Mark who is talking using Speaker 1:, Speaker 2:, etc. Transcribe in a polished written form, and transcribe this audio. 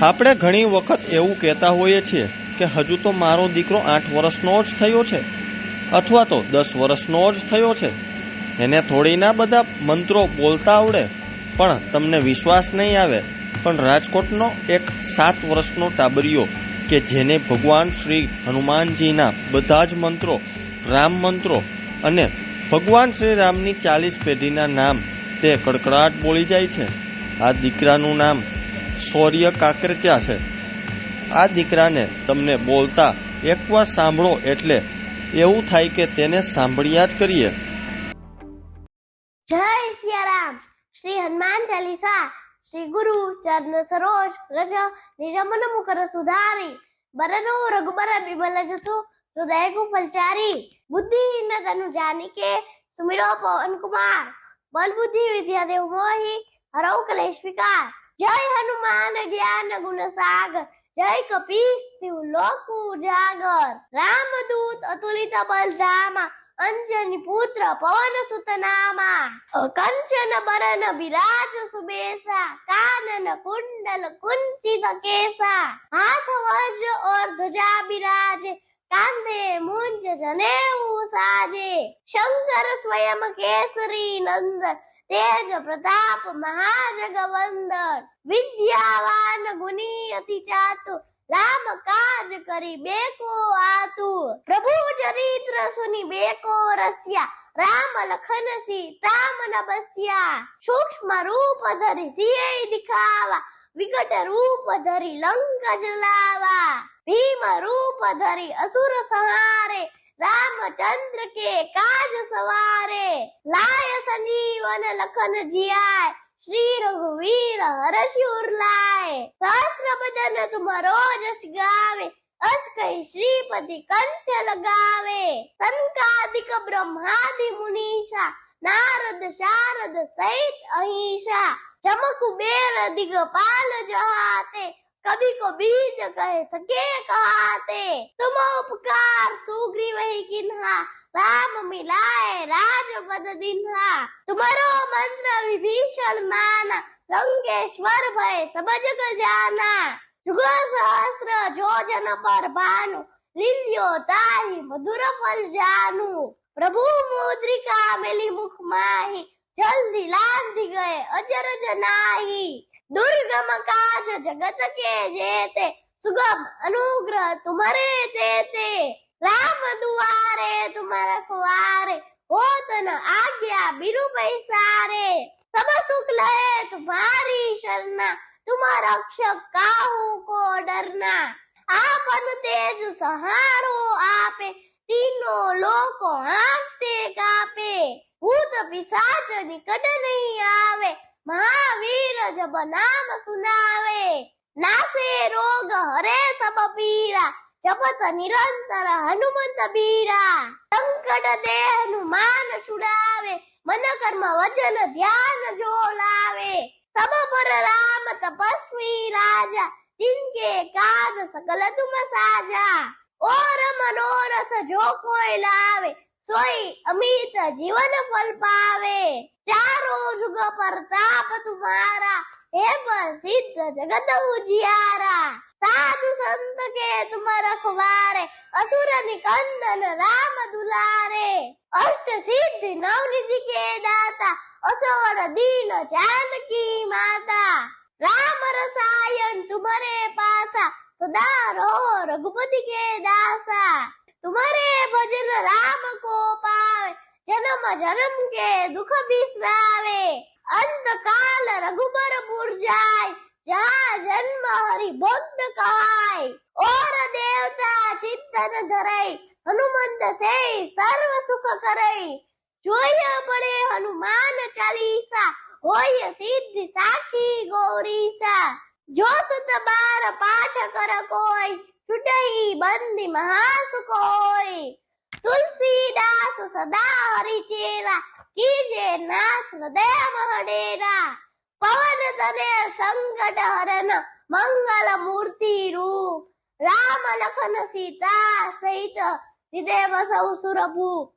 Speaker 1: આપણે ઘણી વખત એવું કહેતા હોઈએ છીએ કે હજુ તો મારો દીકરો 8 વર્ષનો જ થયો છે અથવા તો 10 વર્ષનો જ થયો છે, એને થોડીના બધા મંત્રો બોલતા આવડે. પણ તમને વિશ્વાસ નહીં આવે, પણ રાજકોટનો એક 7 વર્ષનો ટાબરિયો કે જેને ભગવાન શ્રી હનુમાનજીના બધા જ મંત્રો, રામ મંત્રો અને ભગવાન શ્રી રામની 40 પેઢીના નામ તે કડકડાટ બોલી જાય છે. આ દીકરાનું નામ શૌર્ય કાકરેચા છે. આ દીકરાને તમને બોલતા એકવાર સાંભળો એટલે એવું થાય કે તેને સાંભળ્યા જ કરીએ.
Speaker 2: જય સિયારામ. શ્રી હનુમાન ચાલીસા. શ્રી ગુરુ ચરણ સરોજ રજ નિજ મન મુકર સુધારી બરનો રઘુબર વિમલ જસુ હૃદય ગુફલચારી બુદ્ધિહીન તनु જાનિકે સુમિરો પવન કુમાર બલ બુદ્ધિ વિદ્યા દેવ મોહી હરૌ કલેશ વિકાર. જય હનુમાન જ્ઞાન ગુણ સાગર જય કપીસ તિહુ લોક ઉજાગર. રામદૂત અતુલિત બલ ધામા અંજની પુત્ર પવન સુત નામા. કંચન બરન વિરાજ સુબેસા કાનન कुंडल कुंचित केसा. हाथ वज्र और ध्वजा बिराजे कांधे मुंज जनेऊ साजे. शंकर स्वयं केसरी नंदन तेज प्रताप महाजगवंदन. विद्यावान गुणी अति चातुर राम काज करी बेको आतुर. प्रभु चरित्र सुनी बेको रसिया राम लखन सीता मन बसिया. सूक्ष्म रूप धरि सियहि दिखावा विकट रूप धरि लंका जलावा. भीम रूप धरि असुर संहारे रामचंद्र के काज सवारे. लाय संजीवन लखन जियाय श्री रघुवीर हर्षि उर लाए. सहस्र बदन तुम्हारो जस गावे अस कहि श्रीपति कंठ लगावे. संकादिक ब्रह्मादि मुनीषा नारद शारद सहित अहिषा. चमक कुबेर दिगपाल जहाते कभी को बीज कहे सके कहाते. तुम उपकार सुग्रीव ही किन्हा राम मिलाए राजपद दिन्हा. तुम्हारो मंत्र विभीषण माना लंकेश्वर भय सब जग जाना. जुग सहस्र जोजन पर भानु लील्यो ताहि मधुर फल जानू. प्रभु मुद्रिका मिली मुख माही जल्दी लांघि गए अचरज नाही. दुर्गम काज जगत के जेते सुगम अनुग्रह तुम्हारे तेते. राम दुआरे तुम रखवारे होत न आज्ञा बिनु पैसारे. सब सुख लहे तुम्हारी शरणा तुम रक्षक काहू को डरना. आपन तेज सहारो आपे तीनों लोको हाँकते कापे. भूत पिशाच निकट नहीं आवे महावीर जब नाम सुनावे. नासे रोग हरे सब पीरा जपत निरंतर हनुमंत बीरा. संकट दे हनुमान छुड़ावे मन कर्म वचन ध्यान जो लावे. सब पर राम तपस्वी राजा जिनके काज सकल तुम साजा. और मनोरथ जो कोई लावे सोई अमित जीवन फल पावे. चारों जुग प्रताप तुम्हारा हे प्रसिद्ध जगत उजियारा. साधु संत के तुम रखवारे असुर निकंदन राम दुलारे. अष्ट सिद्धि नवनिधि के दाता असवर दीन जानकी माता. राम रसायन तुम्हारे पासा सदा रहो रघुपति के दासा. तुम्हारे भजन राम को पावे जन्म जन्म के दुख बिसरावे. अंत काल रघुबर पुर जाय जहाँ जन्म हरि भक्त कहाय. और देवता चित्तन धरई हनुमंत से सर्व सुख करई. जोय पड़े हनुमान चालीसा होय सिद्धि साखी गौरीसा. जो सुत बार पाठ कर कोई छुटई बंदी महासुख होय. तुलसीदास सदा हरि चेरा कीजे नाथ हृदय महडेरा. पवन तने संकट हरन मंगल मूर्ति रूप राम लखन सीता सहित हृदय बसौ सुरभूप.